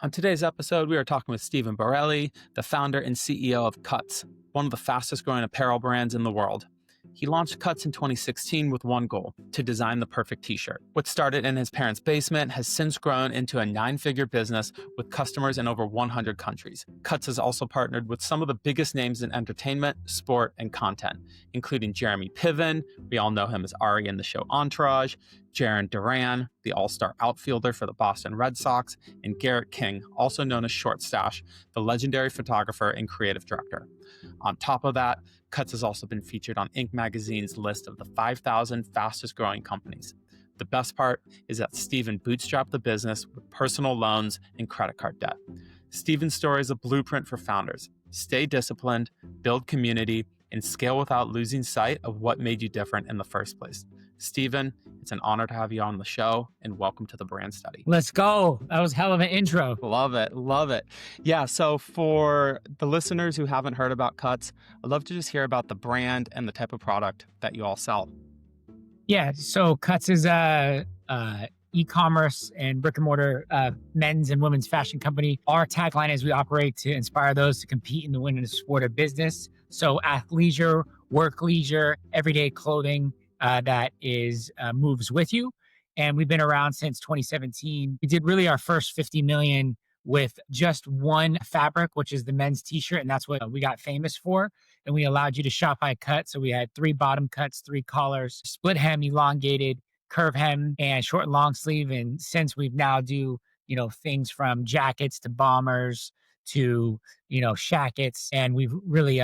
On today's episode, we are talking with Stephen Borrelli, the founder and CEO of Cuts, one of the fastest growing apparel brands in the world. He launched Cuts in 2016 with one goal: to design the perfect t-shirt. What started in his parents' basement has since grown into a 9-figure business with customers in over 100 countries. Cuts has also partnered with some of the biggest names in entertainment, sport, and content, including Jeremy Piven, we all know him as Ari in the show Entourage, Jaron Duran, the all-star outfielder for the Boston Red Sox, and Garrett King, also known as Short Stash, the legendary photographer and creative director. On top of that, Cuts has also been featured on Inc. magazine's list of the 5,000 fastest growing companies. The best part is that Stephen bootstrapped the business with personal loans and credit card debt. Stephen's story is a blueprint for founders. Stay disciplined, build community, and scale without losing sight of what made you different in the first place. Stephen, it's an honor to have you on the show, and welcome to the Brand Study. Let's go. That was hell of an intro. Love it. Love it. Yeah. So for the listeners who haven't heard about Cuts, I'd love to just hear about the brand and the type of product that you all sell. Yeah. So Cuts is a e-commerce and brick and mortar men's and women's fashion company. Our tagline is we operate to inspire those to compete and to win in the sport of business. So athleisure, work leisure, everyday clothing that is moves with you. And we've been around since 2017. We did really our first 50 million with just one fabric, which is the men's t-shirt. And that's what we got famous for. And we allowed you to shop by cut. So we had 3 bottom cuts, 3 collars, split hem, elongated, curve hem, and short and long sleeve. And since we've now do, things from jackets to bombers to, shackets, and we've really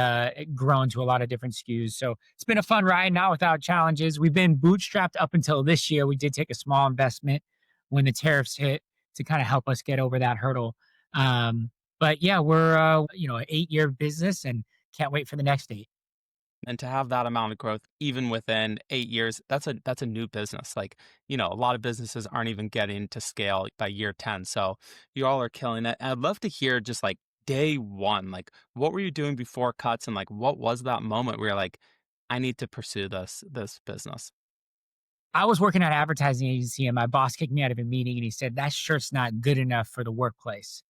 grown to a lot of different SKUs. So it's been a fun ride, not without challenges. We've been bootstrapped up until this year. We did take a small investment when the tariffs hit to kind of help us get over that hurdle. But yeah, we're, an 8-year business and can't wait for the next 8. And to have that amount of growth, even within 8 years, that's a new business. Like, a lot of businesses aren't even getting to scale by year 10. So you all are killing it. And I'd love to hear just like day one, like what were you doing before Cuts, and like what was that moment where you're like, I need to pursue this business? I was working at an advertising agency and my boss kicked me out of a meeting and he said, that shirt's not good enough for the workplace.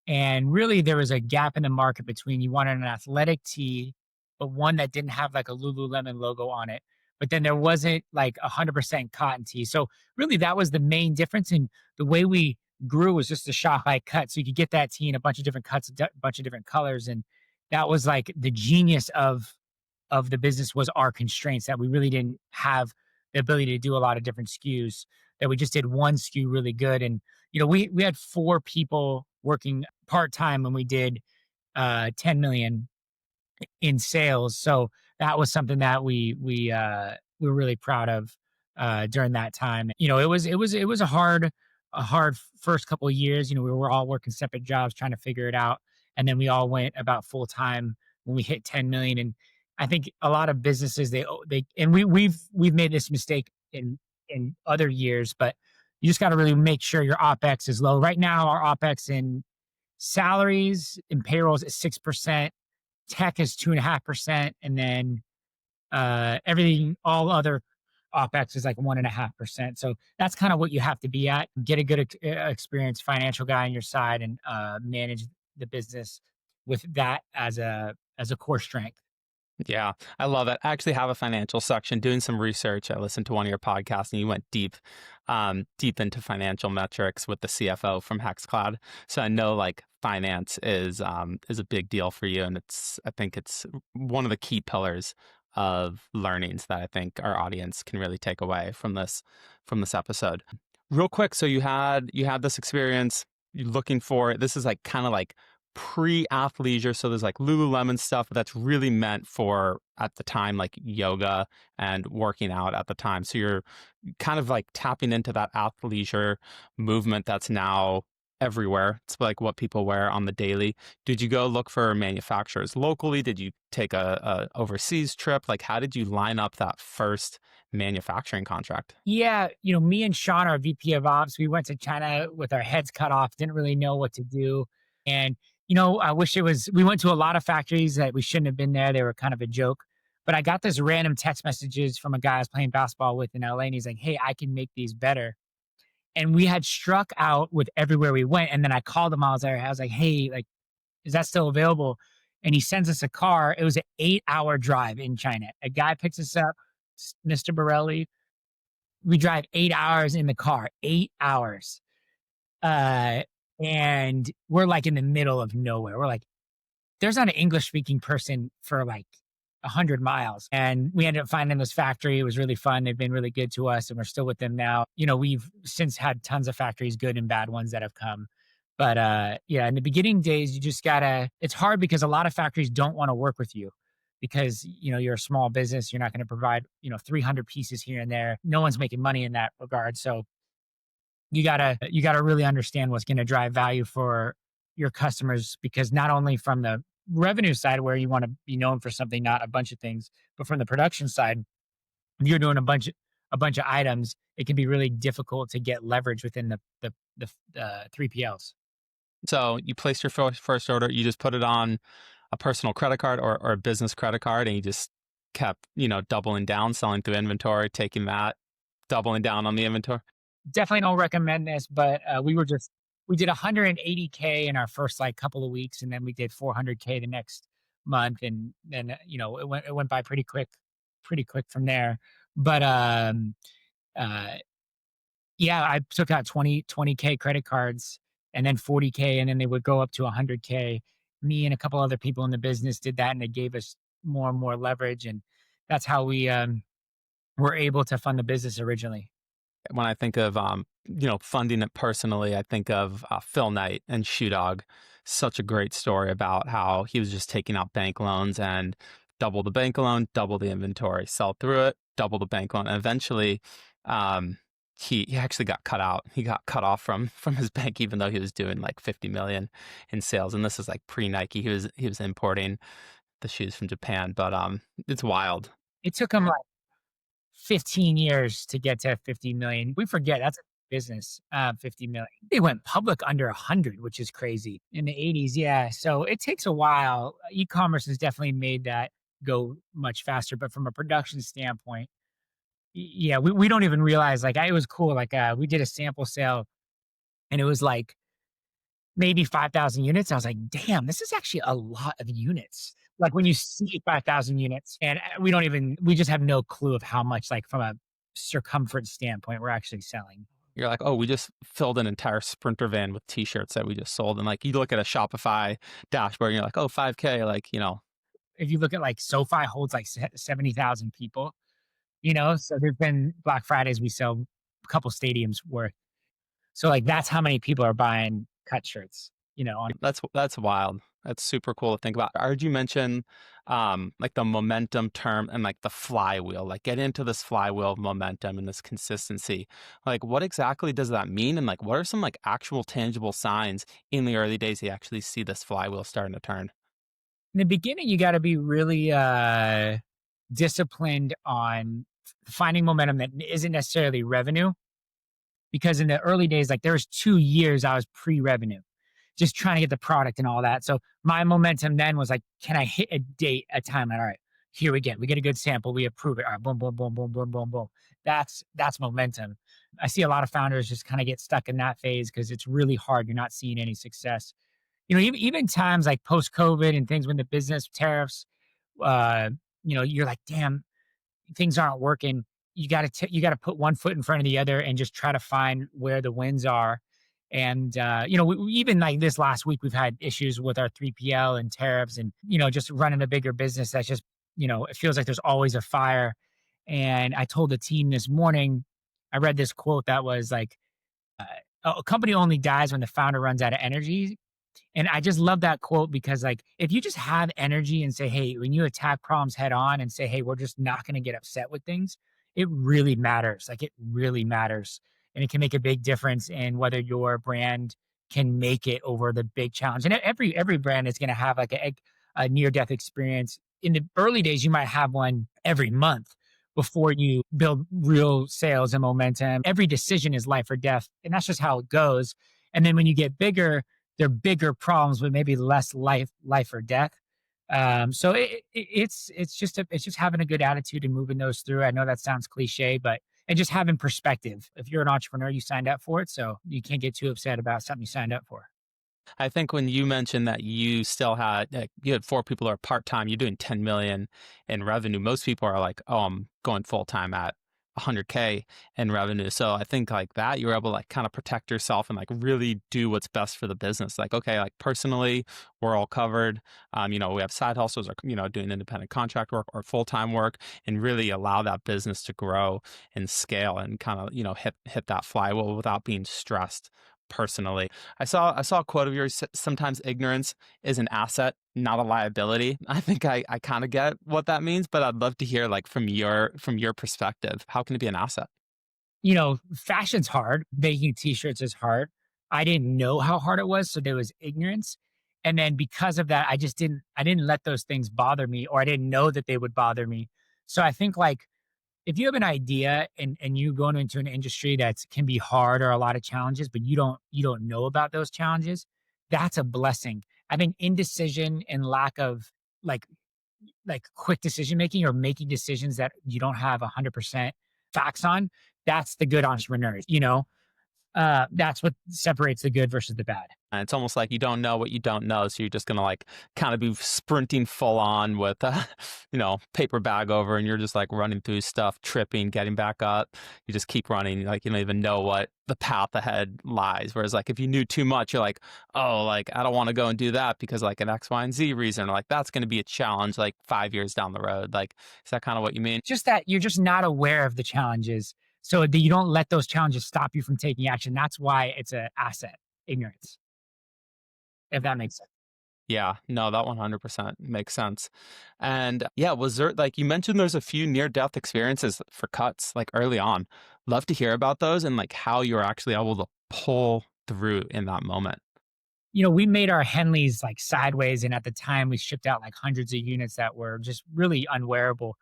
And really there was a gap in the market between you wanted an athletic tee, but one that didn't have like a Lululemon logo on it. But then there wasn't like 100% cotton tee. So really that was the main difference. And the way we grew was just to shop by cut. So you could get that tee in a bunch of different cuts, a bunch of different colors. And that was like the genius of the business, was our constraints, that we really didn't have the ability to do a lot of different SKUs, that we just did one SKU really good. And, we had 4 people working part-time when we did 10 million in sales. So that was something that we were really proud of during that time. It was a hard first couple of years. We were all working separate jobs trying to figure it out. And then we all went about full time when we hit 10 million. And I think a lot of businesses, we've made this mistake in other years, but you just got to really make sure your OpEx is low. Right now, our OpEx in salaries and payrolls is 6%. Tech is 2.5%, and then everything, all other OpEx is like 1.5%. So that's kind of what you have to be at. Get a good experienced financial guy on your side and manage the business with that as a core strength. Yeah, I love it. I actually have a financial section. Doing some research, I listened to one of your podcasts and you went deep into financial metrics with the CFO from HexCloud. So I know like finance is a big deal for you, and I think it's one of the key pillars of learnings that I think our audience can really take away from this episode. Real quick, so you had this experience. You're looking for, this is like kind of like pre-athleisure. So there's like Lululemon stuff that's really meant for, at the time, like yoga and working out at the time. So you're kind of like tapping into that athleisure movement that's now everywhere. It's like what people wear on the daily. Did you go look for manufacturers locally? Did you take a overseas trip? Like, how did you line up that first manufacturing contract? Yeah, me and Sean, our VP of Ops, we went to China with our heads cut off, didn't really know what to do. And I wish we went to a lot of factories that we shouldn't have been there. They were kind of a joke. But I got this random text messages from a guy I was playing basketball with in LA, and he's like, hey, I can make these better. And we had struck out with everywhere we went. And then I called him. I was like, hey, like, is that still available? And he sends us a car. It was an 8-hour drive in China. A guy picks us up, Mr. Borrelli. We drive 8 hours in the car, 8 hours. Uh, and we're like in the middle of nowhere. We're like, there's not an English speaking person for like 100 miles. And we ended up finding this factory. It was really fun. They've been really good to us and we're still with them now. You know, we've since had tons of factories, good and bad ones that have come. But yeah, in the beginning days, you just gotta, it's hard because a lot of factories don't want to work with you because, you know, you're a small business. You're not going to provide, you know, 300 pieces here and there. No one's making money in that regard. So you gotta really understand what's going to drive value for your customers, because not only from the revenue side where you want to be known for something, not a bunch of things, but from the production side, if you're doing a bunch of items, it can be really difficult to get leverage within the 3PLs. So you place your first order, you just put it on a personal credit card or a business credit card, and you just kept, doubling down, selling through inventory, taking that, doubling down on the inventory. Definitely don't recommend this, but we did 180K in our first like couple of weeks, and then we did 400K the next month, and then it went by pretty quick from there. But uh, yeah, I took out 20K credit cards, and then 40K, and then they would go up to 100K. Me and a couple other people in the business did that, and it gave us more and more leverage, and that's how we were able to fund the business originally. When I think of funding it personally, I think of Phil Knight and Shoe Dog. Such a great story about how he was just taking out bank loans and double the bank loan, double the inventory, sell through it, double the bank loan, and eventually he actually got cut out. He got cut off from his bank, even though he was doing like 50 million in sales. And this is like pre Nike. He was importing the shoes from Japan, but it's wild. It took him 15 years to get to 50 million. We forget that's a business, 50 million. They went public under 100, which is crazy in the 80s. Yeah. So it takes a while. E-commerce has definitely made that go much faster. But from a production standpoint, yeah, we don't even realize like it was cool. Like we did a sample sale and it was like maybe 5,000 units. I was like, damn, this is actually a lot of units. Like when you see 5,000 units, and we just have no clue of how much, like from a circumference standpoint, we're actually selling. You're like, oh, we just filled an entire Sprinter van with T-shirts that we just sold. And like, you look at a Shopify dashboard and you're like, oh, 5K, like, If you look at like SoFi holds like 70,000 people, you know, so there's been Black Fridays, we sell a couple stadiums worth. So like that's how many people are buying cut shirts, on that's wild. That's super cool to think about. I heard you mention like the momentum term and like the flywheel, like get into this flywheel of momentum and this consistency. Like what exactly does that mean? And like what are some like actual tangible signs in the early days you actually see this flywheel starting to turn? in the beginning, you got to be really disciplined on finding momentum that isn't necessarily revenue. Because in the early days, like there was 2 years I was pre-revenue, just trying to get the product and all that. So my momentum then was like, can I hit a date, a timeline? All right, here we get a good sample, we approve it. All right, boom, boom, boom, boom, boom, boom, boom. That's momentum. I see a lot of founders just kind of get stuck in that phase because it's really hard. You're not seeing any success. Even times like post COVID and things when the business tariffs, uh, you're like, damn, things aren't working. You got to put one foot in front of the other and just try to find where the wins are. And even like this last week, we've had issues with our 3PL and tariffs, and just running a bigger business. That's just it feels like there's always a fire. And I told the team this morning, I read this quote that was like, uh, "A company only dies when the founder runs out of energy." And I just love that quote because, like, if you just have energy and say, hey, when you attack problems head on and say, hey, we're just not going to get upset with things, it really matters. Like, it really matters. And it can make a big difference in whether your brand can make it over the big challenge. And every brand is going to have like a near death experience. In the early days, you might have one every month before you build real sales and momentum. Every decision is life or death. And that's just how it goes. And then when you get bigger, they're bigger problems, but maybe less life or death. So it's just having a good attitude and moving those through. I know that sounds cliche, but and just having perspective. If you're an entrepreneur, you signed up for it, so you can't get too upset about something you signed up for. I think when you mentioned that you still had you had 4 people who are part-time, you're doing 10 million in revenue. Most people are like, "Oh, I'm going full-time at 100K in revenue." So I think like that you're able to like kind of protect yourself and like really do what's best for the business. Like, okay, like personally, we're all covered. We have side hustles or doing independent contract work or full-time work, and really allow that business to grow and scale and kind of, hit that flywheel without being stressed personally. I saw a quote of yours. Sometimes ignorance is an asset, not a liability. I think I kind of get what that means, but I'd love to hear like from your perspective, how can it be an asset? Fashion's hard. Making t-shirts is hard. I didn't know how hard it was, so there was ignorance. And then because of that, I didn't let those things bother me, or I didn't know that they would bother me. So I think like if you have an idea and you go into an industry that can be hard or a lot of challenges, but you don't know about those challenges, that's a blessing. I think indecision and lack of like quick decision making or making decisions that you don't have 100% facts on, that's the good entrepreneurs. That's what separates the good versus the bad. And it's almost like you don't know what you don't know, so you're just gonna like kind of be sprinting full on with paper bag over, and you're just like running through stuff, tripping, getting back up. You just keep running, like you don't even know what the path ahead lies. Whereas like if you knew too much, you're like, oh, like I don't want to go and do that because like an X, Y, and Z reason, or like that's gonna be a challenge like 5 years down the road. Like, is that kind of what you mean? Just that you're just not aware of the challenges, so that you don't let those challenges stop you from taking action. That's why it's an asset, ignorance, if that makes sense. Yeah, no, that 100% makes sense. And yeah, was there, like you mentioned, there's a few near death experiences for cuts like early on. Love to hear about those and like how you're actually able to pull through in that moment. We made our Henleys like sideways, and at the time we shipped out like hundreds of units that were just really unwearable,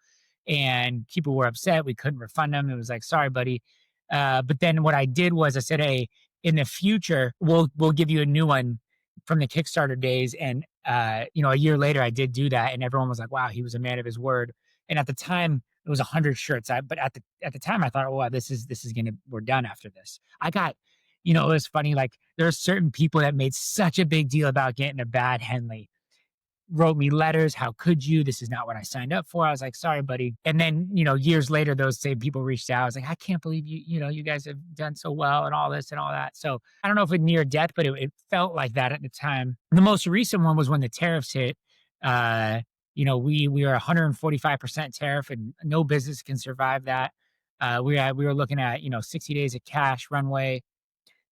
and people were upset. We couldn't refund them. It was like, sorry, buddy. But then what I did was I said, hey, in the future, we'll give you a new one from the Kickstarter days. And a year later, I did do that, and everyone was like, wow, he was a man of his word. And at the time, it was 100 shirts. But at the time, I thought, oh, wow, this is gonna we're done after this. I got it was funny. Like there are certain people that made such a big deal about getting a bad Henley, wrote me letters. How could you? This is not what I signed up for. I was like, sorry, buddy. And then, years later, those same people reached out. I was like, I can't believe you guys have done so well and all this and all that. So I don't know if it near death, but it felt like that at the time. The most recent one was when the tariffs hit. We are 145% tariff, and no business can survive that. We were looking at 60 days of cash runway.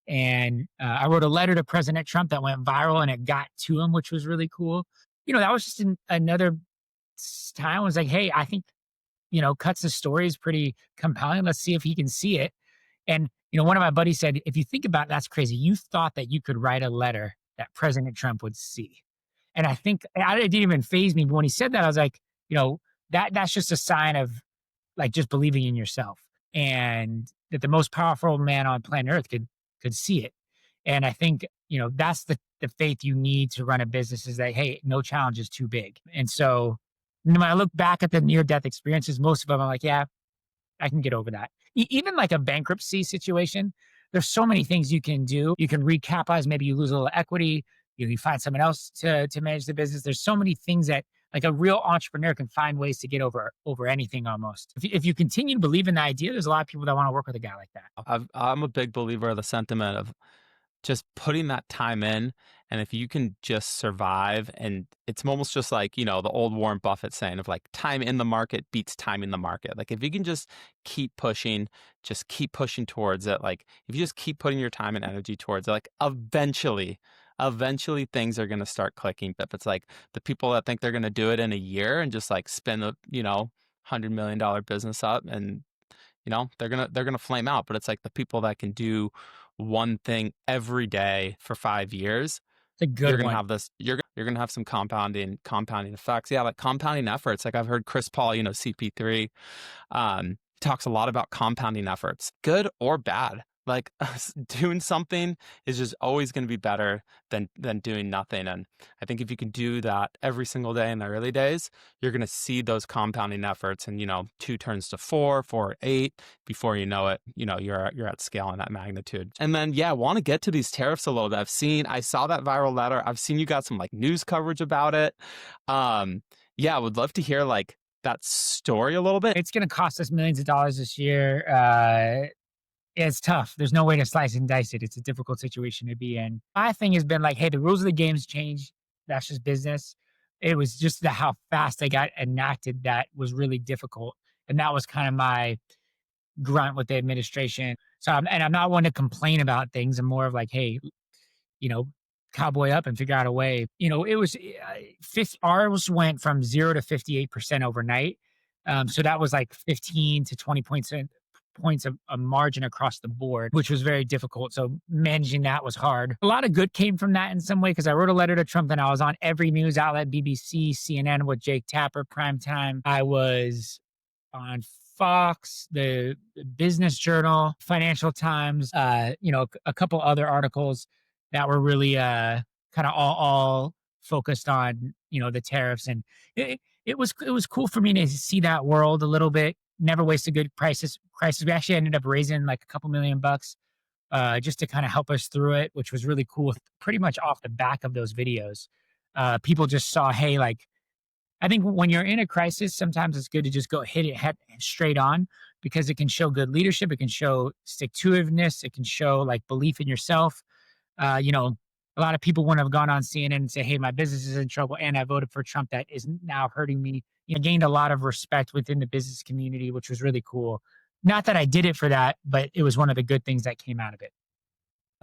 And I wrote a letter to President Trump that went viral, and it got to him, which was really cool. That was just another time. I was like, hey, I think, Cuts' story is pretty compelling. Let's see if he can see it. And, one of my buddies said, if you think about it, that's crazy. You thought that you could write a letter that President Trump would see. And I think it didn't even faze me. But when he said that, I was like, that's just a sign of like just believing in yourself, and that the most powerful man on planet Earth could see it. And I think, that's the faith you need to run a business, is that, hey, no challenge is too big. And so when I look back at the near death experiences, most of them I'm like, yeah, I can get over that. Even like a bankruptcy situation, there's so many things you can do. You can recapitalize, maybe you lose a little equity, you find someone else to manage the business. There's so many things that like a real entrepreneur can find ways to get over anything almost. If you continue to believe in the idea, there's a lot of people that want to work with a guy like that. I'm a big believer of the sentiment of just putting that time in. And if you can just survive, and it's almost just like, the old Warren Buffett saying of like time in the market beats time in the market. Like if you can just keep pushing towards it. Like if you just keep putting your time and energy towards it, like eventually things are going to start clicking. If it's like the people that think they're going to do it in a year and just like spin a, $100 million business up, and they're gonna flame out. But it's like the people that can do one thing every day for 5 years, It's a you're good gonna one. have this. You're gonna have some compounding effects. Yeah, like compounding efforts. Like I've heard Chris Paul, CP3, talks a lot about compounding efforts, good or bad. Like doing something is just always going to be better than doing nothing. And I think if you can do that every single day in the early days, you're going to see those compounding efforts. And 2 turns to 4, 4 8. Before you know it, you're at scale in that magnitude. And then I want to get to these tariffs a little bit. I saw that viral letter. I've seen you got some like news coverage about it. I would love to hear like that story a little bit. It's going to cost us millions of dollars this year. It's tough. There's no way to slice and dice it. It's a difficult situation to be in. My thing has been like, hey, the rules of the game's change. That's just business. It was just how fast they got enacted that was really difficult. And that was kind of my grunt with the administration. So, I'm not one to complain about things. I'm more of like, hey, you know, cowboy up and figure out a way. It was ours went from 0 to 58% overnight. So that was like 15 to 20 points of a margin across the board, which was very difficult. So managing that was hard. A lot of good came from that in some way because I wrote a letter to Trump and I was on every news outlet, BBC, CNN with Jake Tapper, primetime. I was on Fox, the Business Journal, Financial Times, a couple other articles that were really kind of all focused on, the tariffs. And it was cool for me to see that world a little bit. Never waste a good crisis. We actually ended up raising like a couple $1,000,000 just to kind of help us through it, which was really cool. Pretty much off the back of those videos, people just saw, hey, like, I think when you're in a crisis, sometimes it's good to just go hit it head straight on because it can show good leadership. It can show stick to itiveness. It can show like belief in yourself. A lot of people wouldn't have gone on CNN and say, hey, my business is in trouble and I voted for Trump. That is now hurting me. Gained a lot of respect within the business community, which was really cool. Not that I did it for that, but it was one of the good things that came out of it.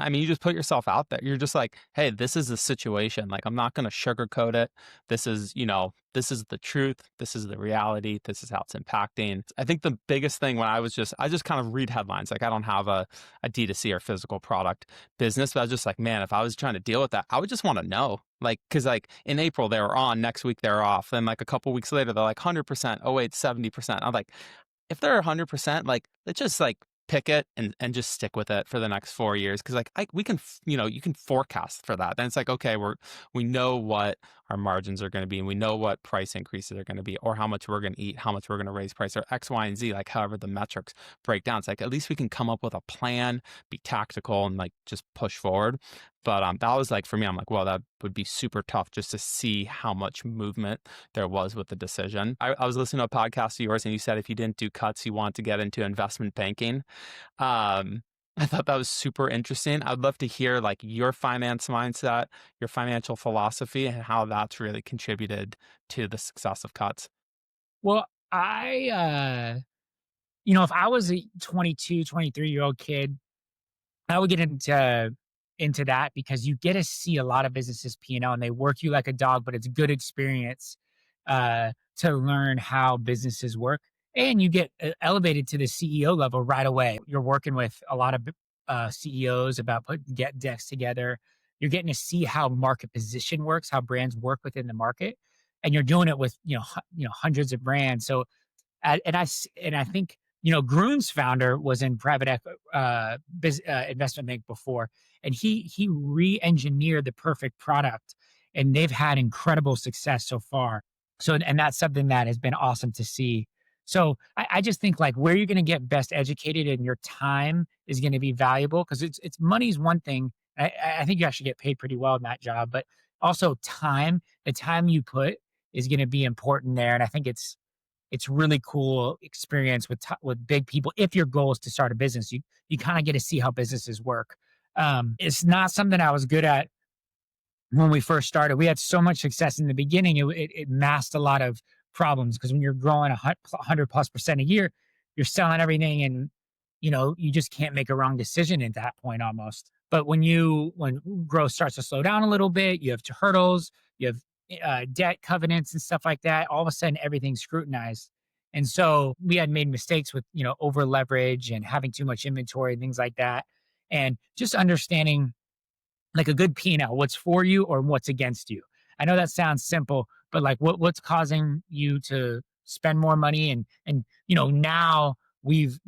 I mean, you just put yourself out there. You're just like, hey, this is the situation. Like, I'm not going to sugarcoat it. This is, this is the truth. This is the reality. This is how it's impacting. I think the biggest thing when I just kind of read headlines. Like, I don't have a D2C or physical product business, but I was just like, man, if I was trying to deal with that, I would just want to know. Like, cause like in April they were on, next week they're off. Then like a couple weeks later, they're like 100%. Oh wait, 70%. I'm like, if they're 100%, like, let's just like pick it and just stick with it for the next 4 years. Cause like we can, you can forecast for that. Then it's like, okay, we know what our margins are going to be and we know what price increases are going to be or how much we're going to eat, how much we're going to raise price or X, Y, and Z, like however the metrics break down. It's like, at least we can come up with a plan, be tactical and like just push forward. But that was like, for me, I'm like, well, that would be super tough just to see how much movement there was with the decision. I was listening to a podcast of yours and you said if you didn't do cuts, you want to get into investment banking. I thought that was super interesting. I'd love to hear like your finance mindset, your financial philosophy, and how that's really contributed to the success of cuts. Well, if I was a 22, 23-year-old kid, I would get into that because you get to see a lot of businesses P&L and they work you like a dog, but it's good experience to learn how businesses work. And you get elevated to the CEO level right away. You're working with a lot of CEOs about get decks together. You're getting to see how market position works, how brands work within the market, and you're doing it with hundreds of brands. So and I think Groon's founder was in private investment bank before, and he re-engineered the perfect product, and they've had incredible success so far. So and that's something that has been awesome to see. So I just think like where you're going to get best educated and your time is going to be valuable because it's money's one thing. I think you actually get paid pretty well in that job, but also the time you put is going to be important there, and I think it's really cool experience with big people. If your goal is to start a business, you kind of get to see how businesses work. It's not something I was good at when we first started. We had so much success in the beginning. It masked a lot of problems because when you're growing 100+% a year, you're selling everything and you just can't make a wrong decision at that point almost. But when growth starts to slow down a little bit, you have hurdles, you have debt covenants and stuff like that. All of a sudden, everything's scrutinized. And so we had made mistakes with, over leverage and having too much inventory and things like that. And just understanding like a good P&L, what's for you or what's against you. I know that sounds simple, but like what's causing you to spend more money and now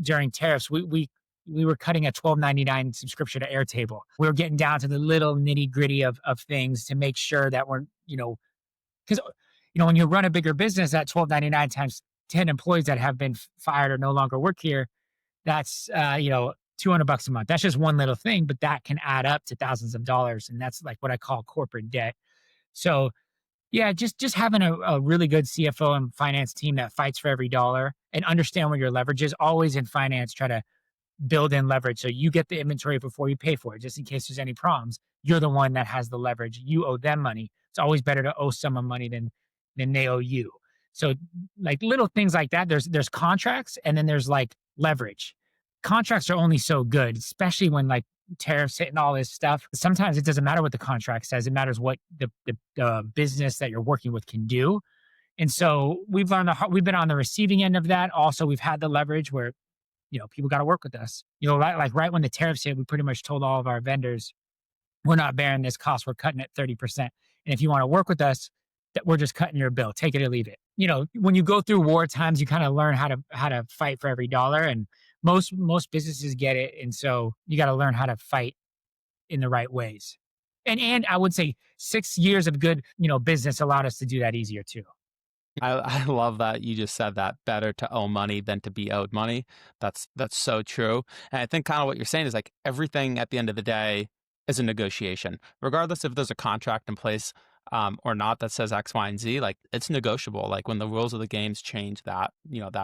during tariffs, we we were cutting a $12.99 subscription to Airtable. We were getting down to the little nitty gritty of things to make sure that we're, because when you run a bigger business at $12.99 times 10 employees that have been fired or no longer work here, that's $200 a month. That's just one little thing, but that can add up to thousands of dollars, and that's like what I call corporate debt. So yeah, just having a really good CFO and finance team that fights for every dollar and understand where your leverage is. Always in finance, try to build in leverage so you get the inventory before you pay for it, just in case there's any problems. You're the one that has the leverage. You owe them money. It's always better to owe someone money than they owe you. So like little things like that. There's contracts, and then there's like leverage. Contracts are only so good, especially when like tariffs hit and all this stuff. Sometimes it doesn't matter what the contract says. It matters what the business that you're working with can do. And so we've we've been on the receiving end of that. Also, we've had the leverage where, people got to work with us. Like right when the tariffs hit, we pretty much told all of our vendors, we're not bearing this cost. We're cutting it 30%. And if you want to work with us, that we're just cutting your bill. Take it or leave it. When you go through war times, you kind of learn how to fight for every dollar. And most businesses get it. And so you got to learn how to fight in the right ways. And I would say 6 years of good, business allowed us to do that easier too. I love that you just said that, better to owe money than to be owed money. That's so true. And I think kind of what you're saying is like everything at the end of the day is a negotiation, regardless if there's a contract in place or not that says X, Y, and Z. Like it's negotiable. Like when the rules of the games change that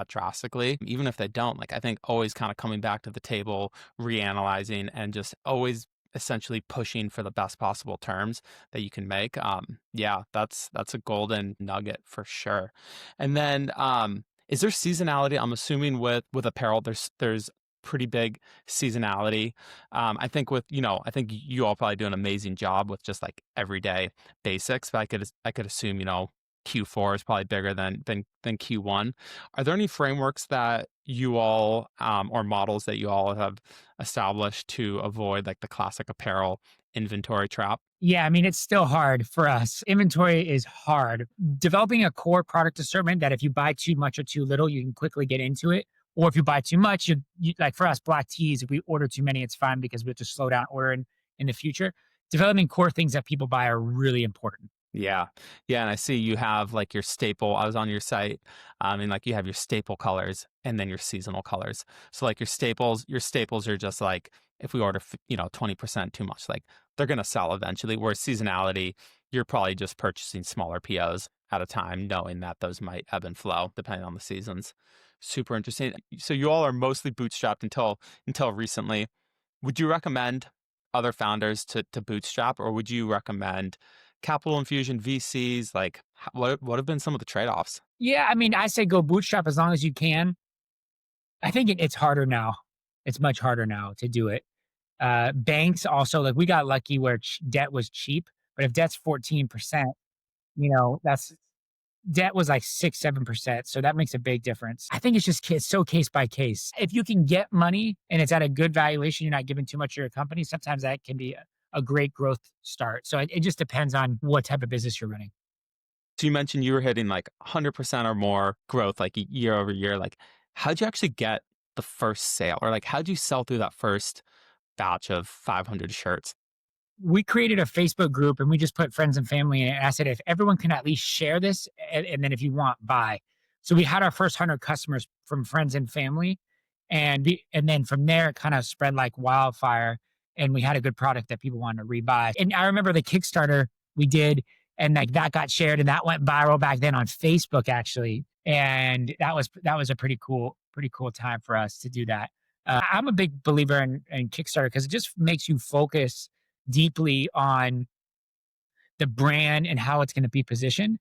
drastically, even if they don't, like I think always kind of coming back to the table, reanalyzing, and just always essentially pushing for the best possible terms that you can make. Yeah, that's a golden nugget for sure. And then is there seasonality? I'm assuming with apparel, there's pretty big seasonality. I think I think you all probably do an amazing job with just like everyday basics, but I could assume, Q4 is probably bigger than Q1. Are there any frameworks that you all or models that you all have established to avoid like the classic apparel inventory trap? Yeah, I mean, it's still hard for us. Inventory is hard. Developing a core product assortment that if you buy too much or too little, you can quickly get into it. Or if you buy too much, you like for us, black tees, if we order too many, it's fine because we have to slow down ordering in the future. Developing core things that people buy are really important. Yeah. Yeah. And I see you have like your staple. I was on your site, and like you have your staple colors and then your seasonal colors. So like your staples are just like if we order 20% too much, like they're gonna sell eventually. Whereas seasonality, you're probably just purchasing smaller POs at a time, knowing that those might ebb and flow depending on the seasons. Super interesting. So you all are mostly bootstrapped until recently. Would you recommend other founders to bootstrap, or would you recommend capital infusion, VCs? Like what have been some of the trade-offs? Yeah, I mean, I say go bootstrap as long as you can. I think it's harder now. It's much harder now to do it. Banks also, like we got lucky where debt was cheap, but if debt's 14%, that's debt was like 6-7%. So that makes a big difference. I think it's just so case by case. If you can get money and it's at a good valuation, you're not giving too much to your company, sometimes that can be a great growth start. So it just depends on what type of business you're running. So you mentioned you were hitting like 100% or more growth, like year over year. Like how'd you actually get the first sale, or like how'd you sell through that first batch of 500 shirts? We created a Facebook group and we just put friends and family in it. And I said, if everyone can at least share this, and then if you want, buy. So we had our first 100 customers from friends and family. And then from there, it kind of spread like wildfire. And we had a good product that people wanted to rebuy. And I remember the Kickstarter we did, and like that got shared and that went viral back then on Facebook actually. And that was a pretty cool time for us to do that. I'm a big believer in Kickstarter because it just makes you focus deeply on the brand and how it's going to be positioned,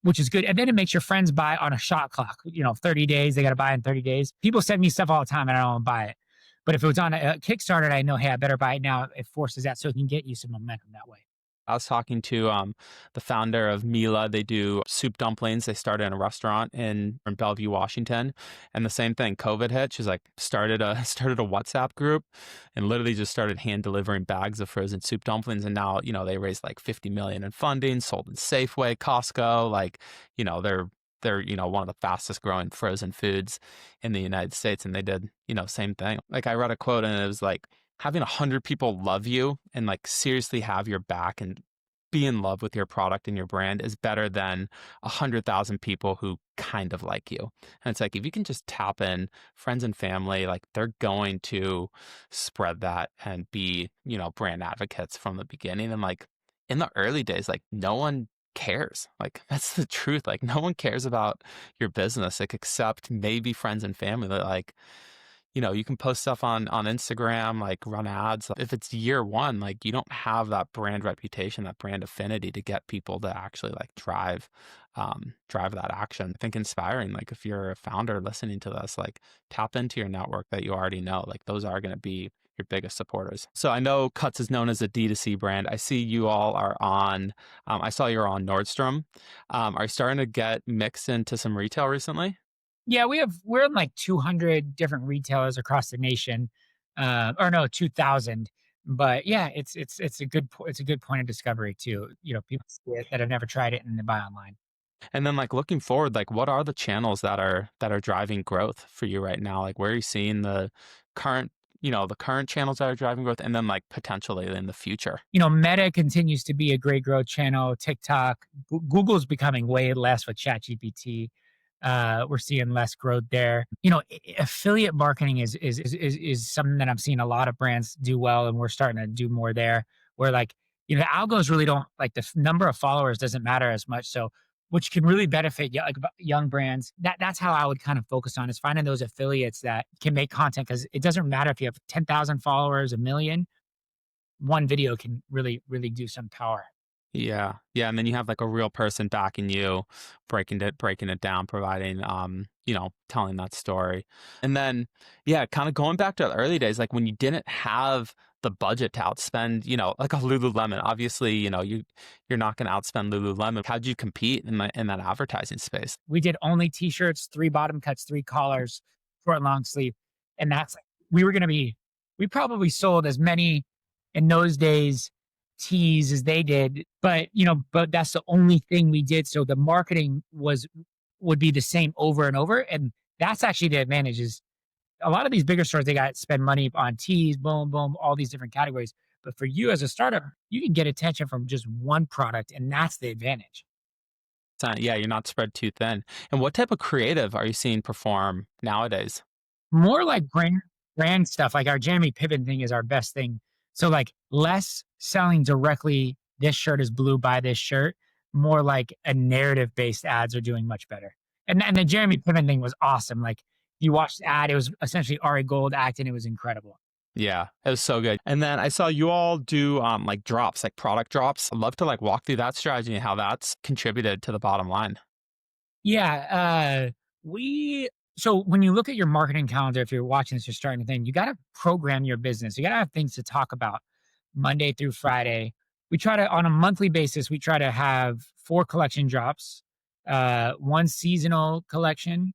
which is good. And then it makes your friends buy on a shot clock, 30 days, they got to buy in 30 days. People send me stuff all the time and I don't want to buy it. But if it was on a Kickstarter, I know, hey, I better buy it now. It forces that so it can get you some momentum that way. I was talking to the founder of Mila. They do soup dumplings. They started in a restaurant in Bellevue, Washington, and the same thing. COVID hit. She's like started a WhatsApp group, and literally just started hand delivering bags of frozen soup dumplings. And now they raised like $50 million in funding, sold in Safeway, Costco. Like they're they're, one of the fastest growing frozen foods in the United States. And they did, same thing. Like I read a quote and it was like having 100 people love you and like seriously have your back and be in love with your product and your brand is better than 100,000 people who kind of like you. And it's like, if you can just tap in friends and family, like they're going to spread that and be, brand advocates from the beginning. And like in the early days, like no one cares. Like that's the truth. Like no one cares about your business, like except maybe friends and family that like, you can post stuff on Instagram, like run ads. If it's year one, like you don't have that brand reputation, that brand affinity to get people to actually like drive that action. I think inspiring, like if you're a founder listening to this, like tap into your network that you already know, like those are going to be your biggest supporters. So I know Cuts is known as a D2C brand. I see you all are on, I saw you're on Nordstrom. Are you starting to get mixed into some retail recently? Yeah, we're in like 200 different retailers across the nation, or no, 2,000. But yeah, it's it's a good point of discovery too. People see it that have never tried it and they buy online. And then like looking forward, like what are the channels that are driving growth for you right now? Like where are you seeing the current, the current channels that are driving growth and then like potentially in the future? Meta continues to be a great growth channel. TikTok, Google's becoming way less with ChatGPT. We're seeing less growth there. Affiliate marketing is something that I'm seeing a lot of brands do well, and we're starting to do more there. Where like the algos really don't like the number of followers doesn't matter as much. So which can really benefit like young brands. That's how I would kind of focus on is finding those affiliates that can make content because it doesn't matter if you have 10,000 followers, a million. One video can really do some power. Yeah. Yeah. And then you have like a real person backing you, breaking it down, providing telling that story. And then yeah, kind of going back to the early days, like when you didn't have the budget to outspend, like a Lululemon. Obviously, you're not gonna outspend Lululemon. How'd you compete in that advertising space? We did only t-shirts, 3 bottom cuts, 3 collars, short and long sleeve. And that's we were gonna be we probably sold as many in those days tees as they did, but that's the only thing we did. So the marketing would be the same over and over. And that's actually the advantage is a lot of these bigger stores, they got spend money on tees, boom, boom, all these different categories. But for you as a startup, you can get attention from just one product, and that's the advantage. Yeah, you're not spread too thin. And what type of creative are you seeing perform nowadays? More like brand stuff, like our Jeremy Piven thing is our best thing. So, like, less selling directly, "This shirt is blue, buy this shirt," more like a narrative-based ads are doing much better. And the Jeremy Piven thing was awesome, like, you watched the ad, it was essentially Ari Gold acting, it was incredible. Yeah, it was so good. And then I saw you all do like drops, like product drops. I'd love to like walk through that strategy and how that's contributed to the bottom line. Yeah, we so when you look at your marketing calendar, if you're watching this, you're starting to think, you gotta program your business. You gotta have things to talk about Monday through Friday. We try to on a monthly basis, we try to have 4 collection drops, 1 seasonal collection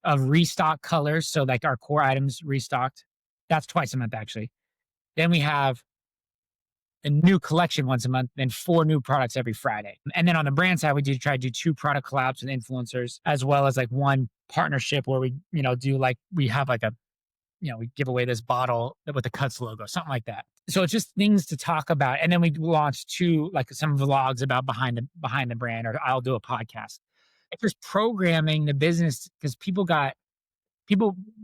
of restock colors, so like our core items restocked. That's twice a month, actually. Then we have a new collection once a month, then 4 new products every Friday. And then on the brand side, we do try to do 2 product collabs with influencers, as well as like 1 partnership where we, do like we have like a, we give away this bottle with the Cuts logo, something like that. So it's just things to talk about. And then we launched 2 like some vlogs about behind the brand, or I'll do a podcast. It's just programming the business because people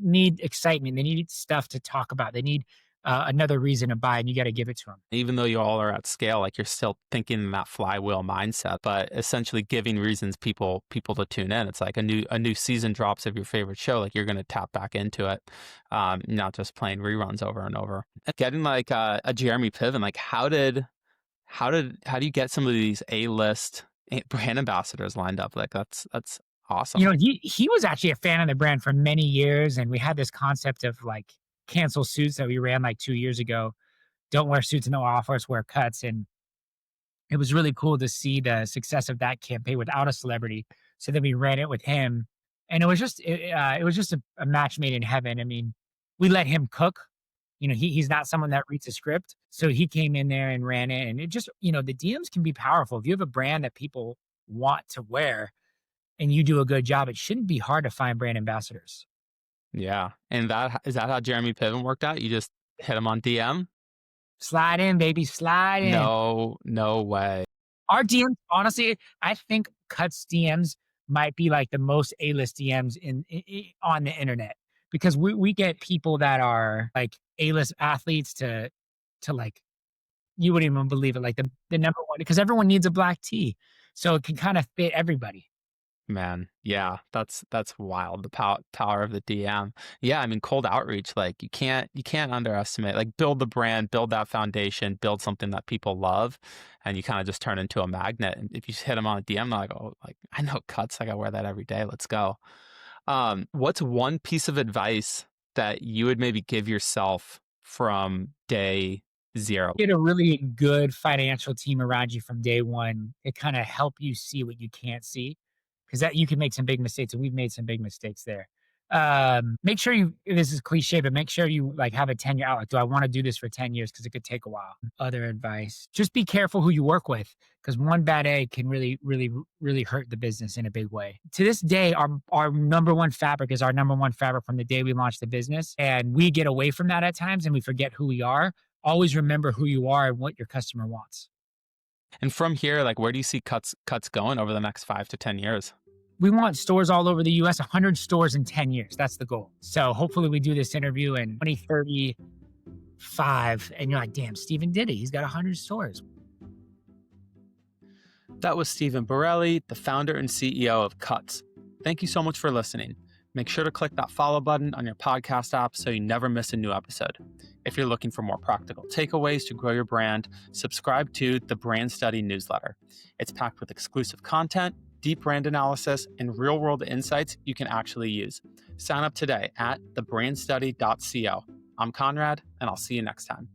need excitement. They need stuff to talk about. They need another reason to buy, and you got to give it to them. Even though you all are at scale, like you're still thinking in that flywheel mindset, but essentially giving reasons people to tune in. It's like a new season drops of your favorite show, like you're going to tap back into it, not just playing reruns over and over. Getting like a Jeremy Piven, like how do you get some of these A-list brand ambassadors lined up? Like that's awesome. He was actually a fan of the brand for many years, and we had this concept of like cancel suits that we ran like 2 years ago. Don't wear suits in the office, wear cuts, and it was really cool to see the success of that campaign without a celebrity. So then we ran it with him, and it was just a match made in heaven. I mean, we let him cook. He's not someone that reads a script, so he came in there and ran it, and it just the DMs can be powerful if you have a brand that people want to wear. and you do a good job, it shouldn't be hard to find brand ambassadors. Yeah. And is that how Jeremy Piven worked out? You just hit him on DM? Slide in, baby, slide in. No way. Our DMs, honestly, I think Cuts DMs might be like the most A-list DMs on the internet, because we get people that are like A-list athletes to like, you wouldn't even believe it, like the number one, because everyone needs a black tee, so it can kind of fit everybody. Man, yeah, that's wild. The power of the DM. Yeah, I mean, cold outreach, like you can't underestimate. Like, build the brand, build that foundation, build something that people love, and you kind of just turn into a magnet. And if you just hit them on a DM, they're like, oh, like I know Cuts, like I wear that every day. Let's go. What's one piece of advice that you would maybe give yourself from day zero? Get a really good financial team around you from day one. It kind of help you see what you can't see, because that you can make some big mistakes, and we've made some big mistakes there. Make sure you, this is cliche, but make sure you like have a 10-year outlook. Do I want to do this for 10 years? Because it could take a while. Other advice, just be careful who you work with, because one bad egg can really, really, really hurt the business in a big way. To this day, our number one fabric is our number one fabric from the day we launched the business. And we get away from that at times and we forget who we are. Always remember who you are and what your customer wants. And from here, like, where do you see Cuts going over the next 5 to 10 years? We want stores all over the US, 100 stores in 10 years. That's the goal. So hopefully we do this interview in 2035 and you're like, damn, Steven did it. He's got 100 stores. That was Steven Borrelli, the founder and CEO of Cuts. Thank you so much for listening. Make sure to click that follow button on your podcast app so you never miss a new episode. If you're looking for more practical takeaways to grow your brand, subscribe to the Brand Study newsletter. It's packed with exclusive content, deep brand analysis, and real-world insights you can actually use. Sign up today at thebrandstudy.co. I'm Conrad, and I'll see you next time.